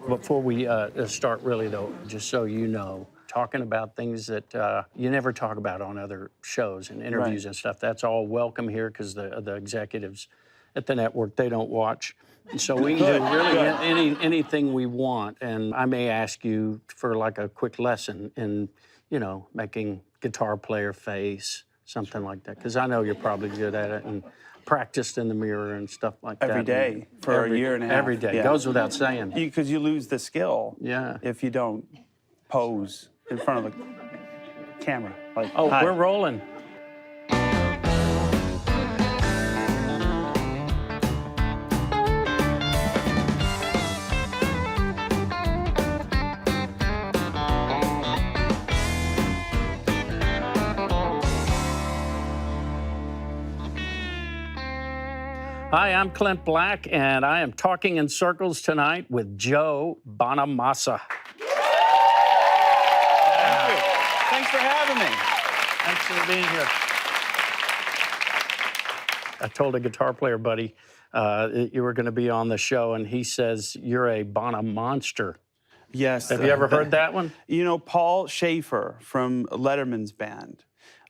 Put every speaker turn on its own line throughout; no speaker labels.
Before we start, really, though, just so you know, talking about things that you never talk about on other shows and interviews and stuff, that's all welcome here because the executives at the network, they don't watch. So we can do really anything we want. And I may ask you for like a quick lesson in, you know, making guitar player face, something like that, because I know you're probably good at it and practiced in the mirror and stuff like that.
Every day for a year and a half.
Every day. Goes without saying.
Because you lose the skill if you don't pose in front of the camera. Like,
oh, we're rolling. Hi, I'm Clint Black, and I am talking in circles tonight with Joe Bonamassa.
Thanks for having me.
Thanks for being here. I told a guitar player buddy you were going to be on the show, and he says you're a Bonamonster.
Yes.
Have you ever heard that one?
You know, Paul Schaefer from Letterman's band.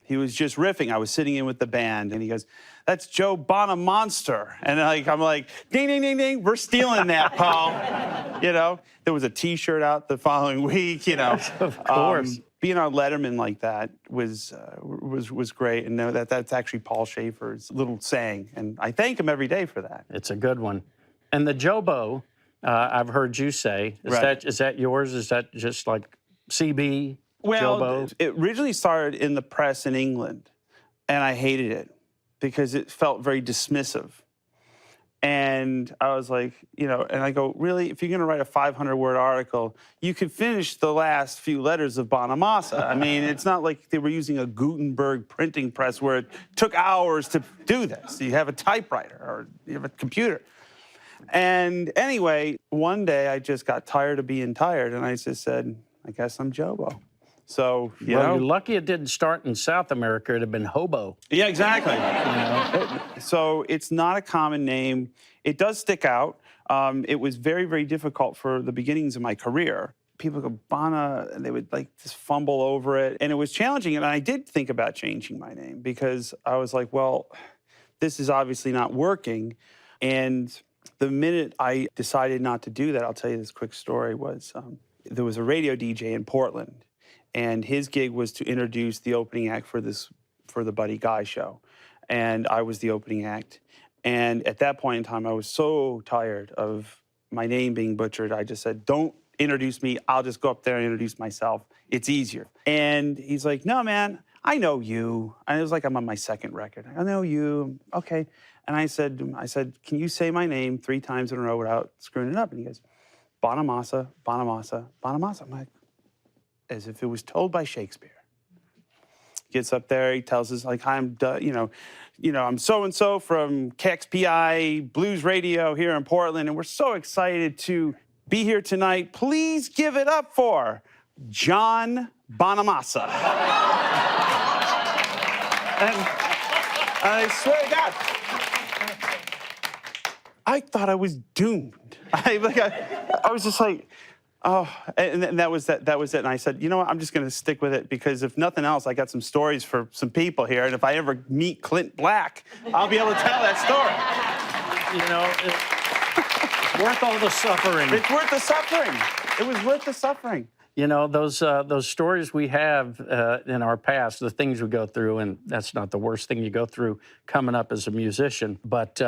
He was just riffing. I was sitting in with the band, and he goes, "That's Joe Bonamassa." And I'm like, ding, ding, ding, ding. We're stealing that, Paul. You know, there was a T-shirt out the following week. You know,
of course.
Being on Letterman like that was great, and know that's actually Paul Schaefer's little saying, and I thank him every day for that.
It's a good one. And the Jobo, I've heard you say, is that yours? Is that just like CB?
Well,
Jobo?
It originally started in the press in England, and I hated it because it felt very dismissive. And I was like, you know, and I go, really, if you're going to write a 500-word article, you could finish the last few letters of Bonamassa. I mean, it's not like they were using a Gutenberg printing press where it took hours to do this. You have a typewriter or you have a computer. And anyway, one day I just got tired of being tired, and I just said, I guess I'm Jobo. So, you know.
You're lucky it didn't start in South America. It'd have been Hobo.
Yeah, exactly. You know? So it's not a common name. It does stick out. It was very, very difficult for the beginnings of my career. People go, Bana, and they would like just fumble over it. And it was challenging. And I did think about changing my name because I was like, well, this is obviously not working. And the minute I decided not to do that, I'll tell you this quick story, was there was a radio DJ in Portland. And his gig was to introduce the opening act for the Buddy Guy show. And I was the opening act. And at that point in time, I was so tired of my name being butchered. I just said, don't introduce me. I'll just go up there and introduce myself. It's easier. And he's like, no, man, I know you. And it was like I'm on my second record. I know you. Okay. And I said, can you say my name 3 times in a row without screwing it up? And he goes, Bonamassa, Bonamassa, Bonamassa. I'm like, as if it was told by Shakespeare. Gets up there, he tells us, like, hi, I'm, I'm so-and-so from KXPI Blues Radio here in Portland, and we're so excited to be here tonight. Please give it up for John Bonamassa. And I swear to God, I thought I was doomed. I was just like, oh, and that was it. And I said, you know what, I'm just going to stick with it because if nothing else, I got some stories for some people here. And if I ever meet Clint Black, I'll be able to tell that story.
You know, it's worth all the suffering.
It's worth the suffering. It was worth the suffering.
You know, those stories we have in our past, the things we go through, and that's not the worst thing you go through coming up as a musician. But,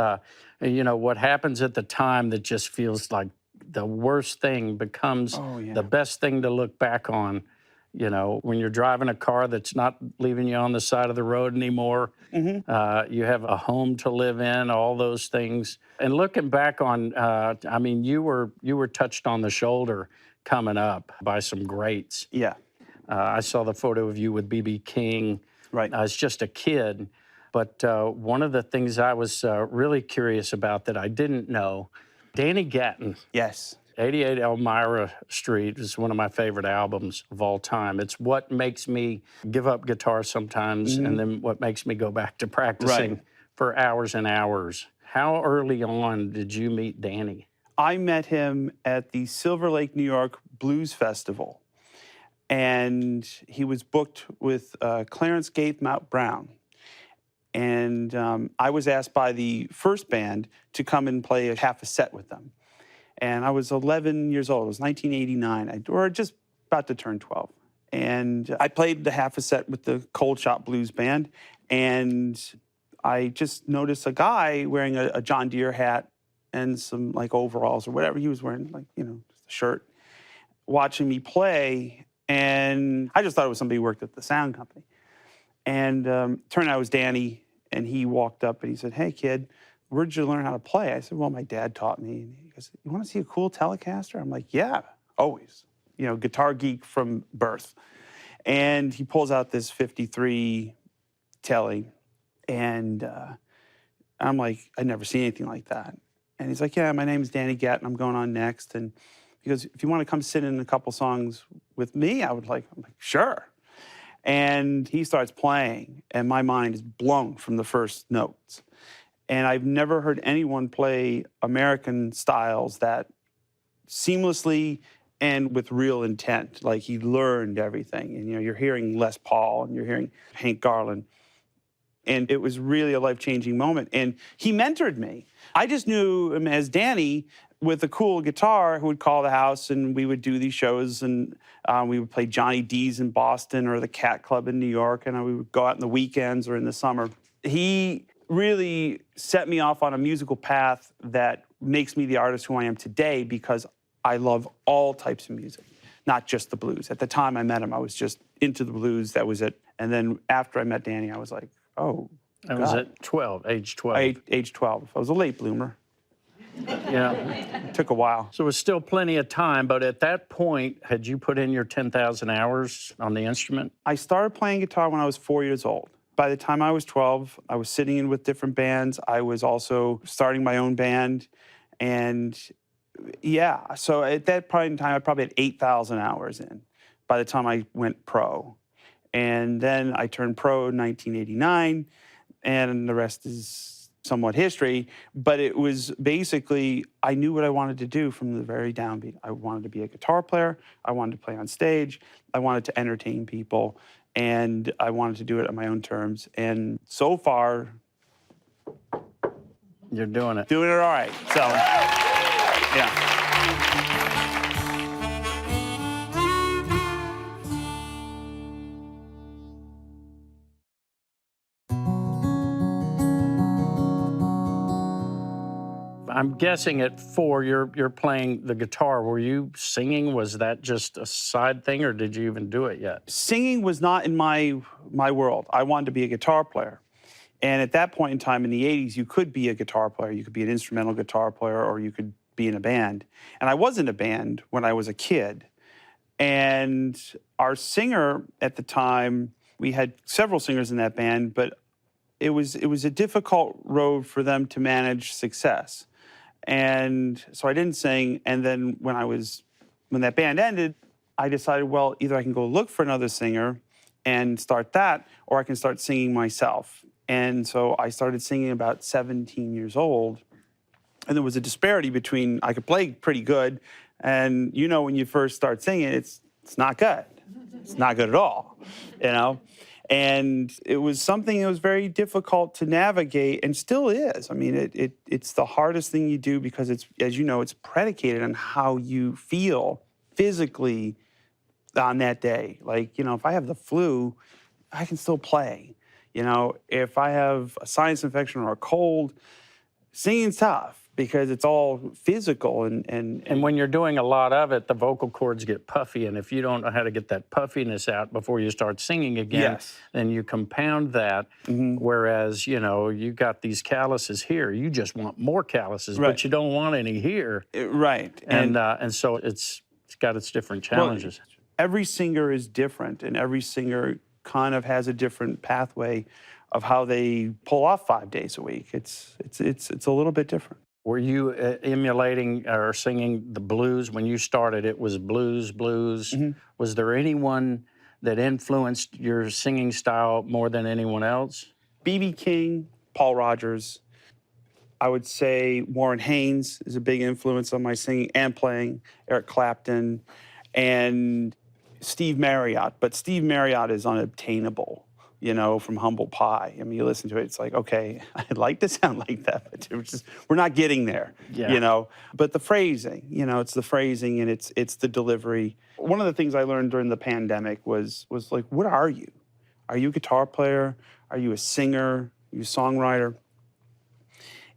you know, what happens at the time that just feels like the worst thing becomes the best thing to look back on. You know, when you're driving a car that's not leaving you on the side of the road anymore, you have a home to live in, all those things. And looking back on, I mean, you were touched on the shoulder coming up by some greats.
Yeah.
I saw the photo of you with B.B. King.
Right.
As just a kid. But one of the things I was really curious about that I didn't know, Danny Gatton.
Yes.
88 Elmira Street is one of my favorite albums of all time. It's what makes me give up guitar sometimes and then what makes me go back to practicing for hours and hours. How early on did you meet Danny?
I met him at the Silver Lake, New York Blues Festival. And he was booked with Clarence Gatemouth Brown. And I was asked by the first band to come and play half a set with them. And I was 11 years old. It was 1989, or just about to turn 12. And I played the half a set with the Cold Shop Blues Band. And I just noticed a guy wearing a John Deere hat and some like overalls or whatever he was wearing, like, you know, just a shirt, watching me play. And I just thought it was somebody who worked at the sound company. And turned out it was Danny. And he walked up and he said, "Hey, kid, where'd you learn how to play?" I said, "Well, my dad taught me." And he goes, "You want to see a cool Telecaster?" I'm like, "Yeah, always." You know, guitar geek from birth. And he pulls out this 53 Tele. And I'm like, I'd never seen anything like that. And he's like, "Yeah, my name's Danny Gatton. I'm going on next." And he goes, "If you want to come sit in a couple songs with me, I'm like, sure." And he starts playing, and my mind is blown from the first notes. And I've never heard anyone play American styles that seamlessly and with real intent. Like, he learned everything. And, you know, you're hearing Les Paul and you're hearing Hank Garland. And it was really a life-changing moment. And he mentored me. I just knew him as Danny with a cool guitar who would call the house, and we would do these shows, and we would play Johnny D's in Boston or the Cat Club in New York, and we would go out in the weekends or in the summer. He really set me off on a musical path that makes me the artist who I am today, because I love all types of music, not just the blues. At the time I met him, I was just into the blues. That was it. And then after I met Danny, I was like, oh,
That was at 12, age 12.
Age 12. I was a late bloomer.
Yeah.
It took a while.
So it was still plenty of time, but at that point, had you put in your 10,000 hours on the instrument?
I started playing guitar when I was 4 years old. By the time I was 12, I was sitting in with different bands. I was also starting my own band. And yeah, so at that point in time, I probably had 8,000 hours in by the time I went pro. And then I turned pro in 1989, and the rest is somewhat history. But it was basically, I knew what I wanted to do from the very downbeat. I wanted to be a guitar player. I wanted to play on stage. I wanted to entertain people. And I wanted to do it on my own terms. And so far,
You're doing it.
doing it all right. So, yeah.
I'm guessing at 4, you're playing the guitar. Were you singing? Was that just a side thing, or did you even do it yet?
Singing was not in my world. I wanted to be a guitar player. And at that point in time in the 80s, you could be a guitar player. You could be an instrumental guitar player, or you could be in a band. And I was in a band when I was a kid. And our singer at the time, we had several singers in that band, but it was a difficult road for them to manage success. And so I didn't sing. And then when that band ended, I decided, well, either I can go look for another singer and start that, or I can start singing myself. And so I started singing about 17 years old. And there was a disparity between, I could play pretty good, and you know, when you first start singing, it's not good. It's not good at all, you know? And it was something that was very difficult to navigate, and still is. I mean, it's the hardest thing you do, because it's, as you know, it's predicated on how you feel physically on that day. Like, you know, if I have the flu, I can still play. You know, if I have a sinus infection or a cold, singing's tough, because it's all physical. And
when you're doing a lot of it, the vocal cords get puffy, and if you don't know how to get that puffiness out before you start singing again,
Yes.
then you compound that. Whereas, you know, you got these calluses here, you just want more calluses,
Right.
but you don't want any here.
Right.
And so it's got its different challenges.
Well, every singer is different, and every singer kind of has a different pathway of how they pull off 5 days a week. It's a little bit different.
Were you emulating or singing the blues when you started? It was blues. Was there anyone that influenced your singing style more than anyone else?
B.B. King, Paul Rogers, I would say Warren Haynes is a big influence on my singing and playing, Eric Clapton, and Steve Marriott. But Steve Marriott is unobtainable, from Humble Pie. I mean, you listen to it, it's like, okay, I'd like to sound like that, but we're not getting there,
Yeah.
But the phrasing, it's the phrasing and it's the delivery. One of the things I learned during the pandemic was like, what are you? Are you a guitar player? Are you a singer? Are you a songwriter?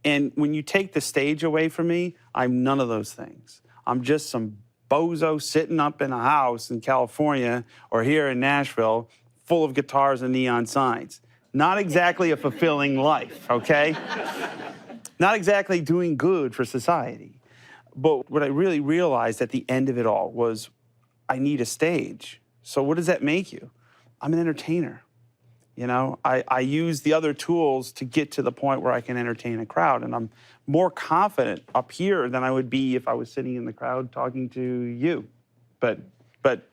And when you take the stage away from me, I'm none of those things. I'm just some bozo sitting up in a house in California or here in Nashville full of guitars and neon signs. Not exactly a fulfilling life, okay? Not exactly doing good for society. But what I really realized at the end of it all was I need a stage. So what does that make you? I'm an entertainer. I use the other tools to get to the point where I can entertain a crowd. And I'm more confident up here than I would be if I was sitting in the crowd talking to you. But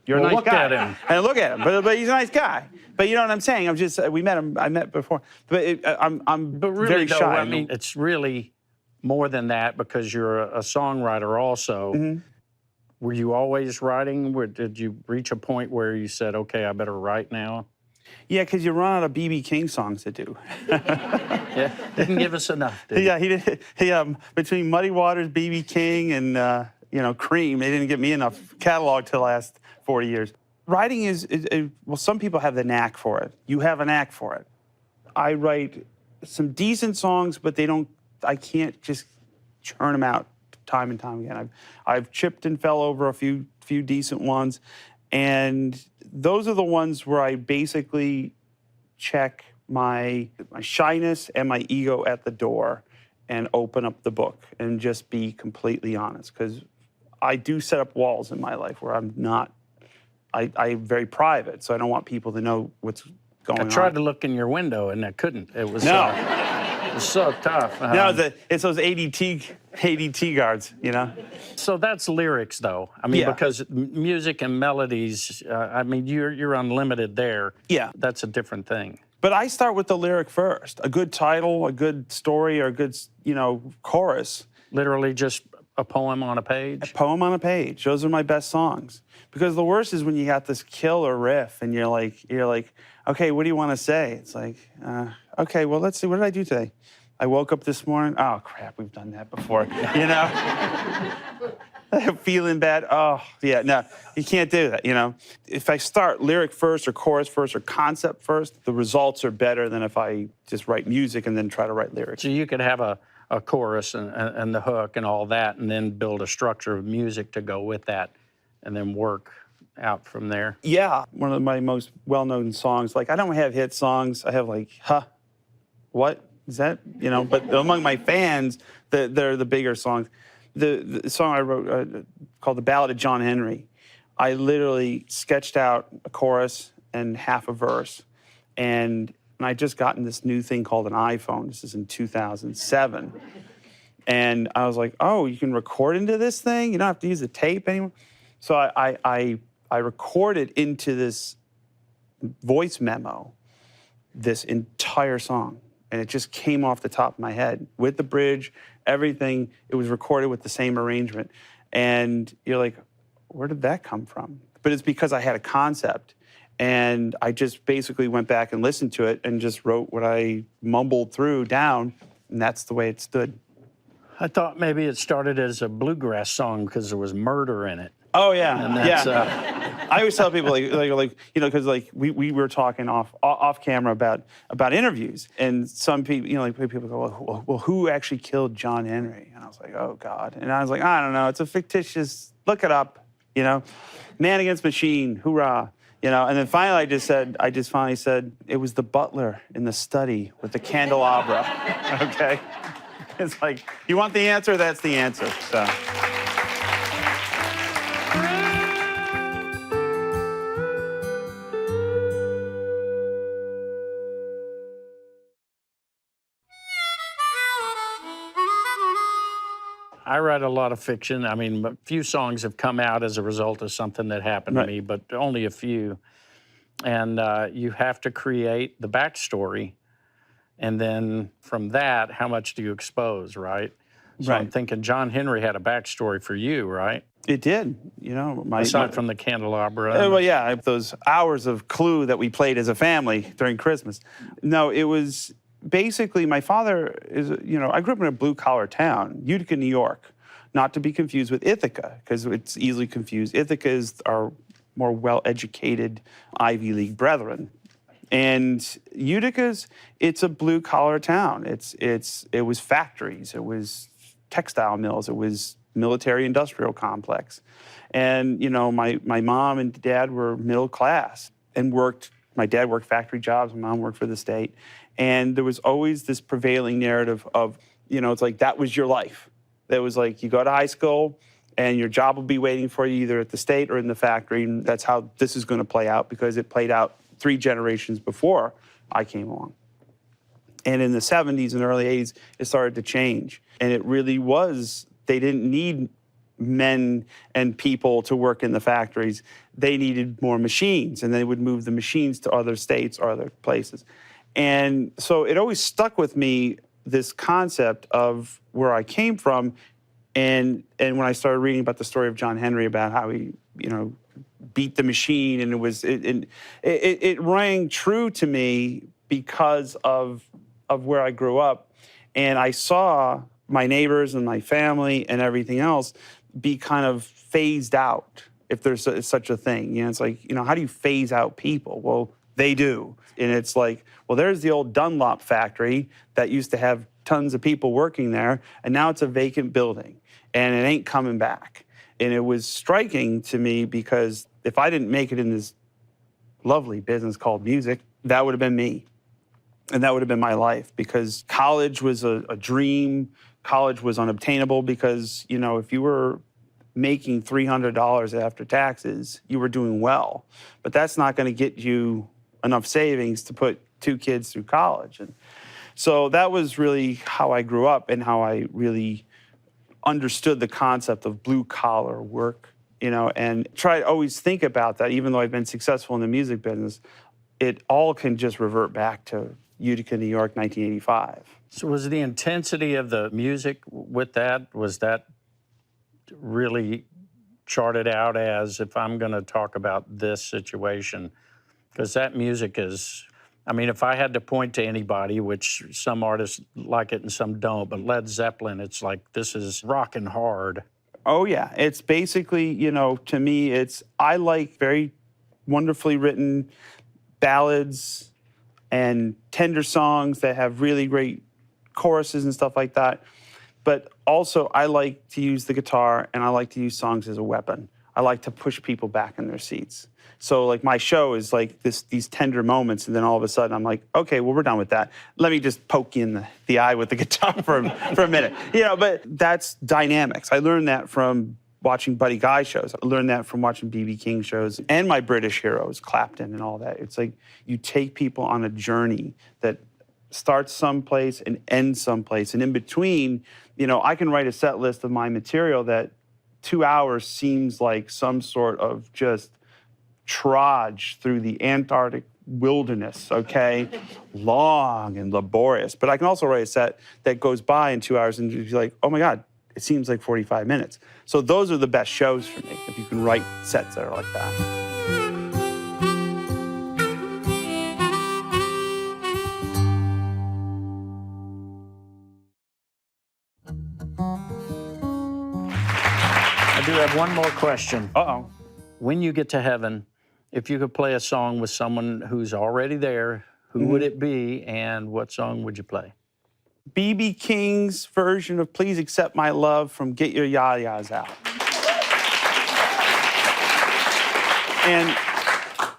you're a nice
look
guy.
at him.
And look at him. But he's a nice guy. But you know what I'm saying? I met before. But I'm
But really,
very
though,
shy.
I mean, it's really more than that because you're a songwriter also.
Mm-hmm.
Were you always writing? Did you reach a point where you said, okay, I better write now?
Yeah, because you run out of B.B. King songs to do.
Yeah, didn't give us enough, did
Yeah, he did. Between Muddy Waters, B.B. King, and Cream, they didn't give me enough catalog to last 40 years. Writing well, some people have the knack for it. You have a knack for it. I write some decent songs, but I can't just churn them out time and time again. I've chipped and fell over a few decent ones, and those are the ones where I basically check my shyness and my ego at the door and open up the book and just be completely honest. Because I do set up walls in my life where I'm very private, so I don't want people to know what's going on.
I tried to look in your window and I couldn't. It was it was so tough.
No, it's those ADT guards,
So that's lyrics, though. I mean,
Yeah.
because music and melodies, I mean, you're unlimited there.
Yeah.
That's a different thing.
But I start with the lyric first. A good title, a good story, or a good, chorus.
Literally just a poem on a page.
Poem on a page. Those are my best songs. Because the worst is when you got this killer riff and you're like, okay, what do you want to say? It's like, okay, well, let's see. What did I do today? I woke up this morning. Oh, crap, we've done that before. Feeling bad. Oh, yeah, no, you can't do that, If I start lyric first or chorus first or concept first, the results are better than if I just write music and then try to write lyrics.
So you could have a chorus and the hook and all that, and then build a structure of music to go with that, and then work out from there.
Yeah, one of my most well-known songs. Like, I don't have hit songs. I have like, what is that? But among my fans, they're the bigger songs. The song I wrote called "The Ballad of John Henry," I literally sketched out a chorus and half a verse, and I just gotten this new thing called an iPhone. This is in 2007. And I was like, oh, you can record into this thing? You don't have to use the tape anymore? So I recorded into this voice memo this entire song. And it just came off the top of my head with the bridge, everything. It was recorded with the same arrangement. And you're like, where did that come from? But it's because I had a concept. And I just basically went back and listened to it and just wrote what I mumbled through down. And that's the way it stood.
I thought maybe it started as a bluegrass song because there was murder in it.
Oh, yeah.
And that's,
I always tell people, because we were talking off camera about interviews, and some people, people go, well, who actually killed John Henry? And I was like, oh, God. And I was like, I don't know. It's a fictitious, look it up, man against machine, hoorah. And then finally I just finally said, it was the butler in the study with the candelabra, okay? It's like, you want the answer? That's the answer, so.
I write a lot of fiction. I mean, a few songs have come out as a result of something that happened to me, but only a few. And you have to create the backstory And then from that, how much do you expose, right? So I'm
Right.
thinking John Henry had a backstory for you, right?
It did. You know,
Aside from the candelabra.
well, yeah, those hours of Clue that we played as a family during Christmas. No, it was basically my father is, you know, I grew up in a blue collar town, Utica, New York, not to be confused with Ithaca, because it's easily confused. Ithaca is our more well-educated Ivy League brethren. And Utica's, it's a blue collar town. It was factories, it was textile mills, it was military industrial complex. And, you know, my mom and dad were middle class and worked, my dad worked factory jobs, my mom worked for the state. And there was always this prevailing narrative of, you know, it's like that was your life. That was like you go to high school and your job will be waiting for you either at the state or in the factory. And that's how this is going to play out, because it played out 3 generations before I came along. And in the 70s and early 80s, it started to change. And it really was, they didn't need men and people to work in the factories. They needed more machines, and they would move the machines to other states or other places. And so it always stuck with me, this concept of where I came from. And when I started reading about the story of John Henry, about how he, you know, beat the machine, and it rang true to me because of where I grew up. And I saw my neighbors and my family and everything else be kind of phased out, if there's such a thing. You know, it's like, you know, how do you phase out people? Well, they do. And it's like, well, there's the old Dunlop factory that used to have tons of people working there, and now it's a vacant building, and it ain't coming back. And it was striking to me, because if I didn't make it in this lovely business called music, that would have been me. And that would have been my life, because college was a dream. College was unobtainable because, you know, if you were making $300 after taxes, you were doing well. But that's not going to get you enough savings to put 2 kids through college. And so that was really how I grew up, and how I really understood the concept of blue collar work, you know, and try to always think about that. Even though I've been successful in the music business, it all can just revert back to Utica, New York, 1985.
So was the intensity of the music with that, was that really charted out as, if I'm going to talk about this situation? Because that music is, I mean, if I had to point to anybody, which some artists like it and some don't, but Led Zeppelin, it's like, this is rocking hard.
Oh, yeah. It's basically, you know, to me, I like very wonderfully written ballads and tender songs that have really great choruses and stuff like that. But also, I like to use the guitar, and I like to use songs as a weapon. I like to push people back in their seats. So, like, my show is like these tender moments, and then all of a sudden I'm like, okay, well, we're done with that. Let me just poke you in the eye with the guitar for a minute. You know, but that's dynamics. I learned that from watching Buddy Guy shows. I learned that from watching B.B. King shows and my British heroes, Clapton and all that. It's like you take people on a journey that starts someplace and ends someplace. And in between, you know, I can write a set list of my material that 2 hours seems like some sort of just trudge through the Antarctic wilderness, okay? Long and laborious. But I can also write a set that goes by in 2 hours and you're like, oh my God, it seems like 45 minutes. So those are the best shows for me, if you can write sets that are like that.
I do have one more question.
Uh-oh.
When you get to heaven, if you could play a song with someone who's already there, who would it be, and what song would you play?
B.B. King's version of Please Accept My Love from Get Your Ya-Ya's Out. And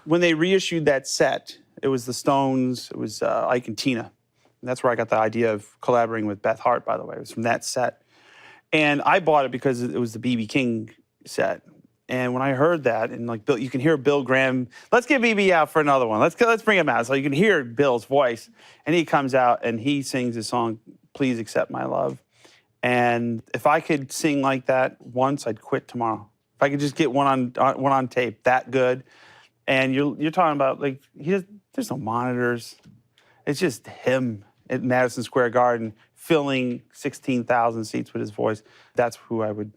when they reissued that set, it was the Stones, it was Ike and Tina. And that's where I got the idea of collaborating with Beth Hart, by the way. It was from that set. And I bought it because it was the B.B. King set. And when I heard that, and like Bill, you can hear Bill Graham, let's get BB out for another one. Let's bring him out. So you can hear Bill's voice. And he comes out and he sings the song, Please Accept My Love. And if I could sing like that once, I'd quit tomorrow. If I could just get one on tape, that good. And you're talking about, like, there's no monitors. It's just him. at Madison Square Garden, filling 16,000 seats with his voice. That's who I would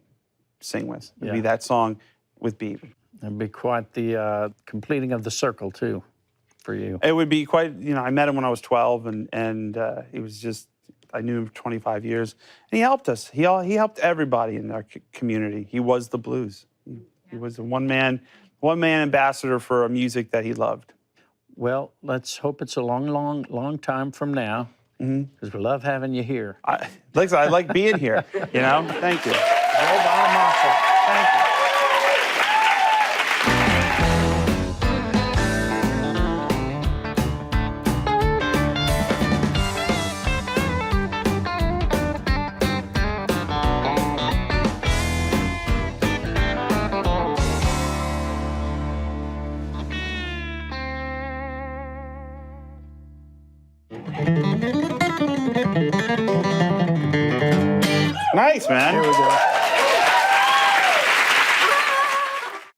sing with. It'd be that song with Beat.
It'd be quite the completing of the circle, too, for you.
It would be quite, I met him when I was 12, and he was just, I knew him for 25 years. And he helped us. He helped everybody in our community. He was the blues. He was a one-man ambassador for a music that he loved.
Well, let's hope it's a long time from now, because we love having you here.
I like being here, Thank you.
Joe Bonamassa.
Thank you. Nice, man.
Here we go.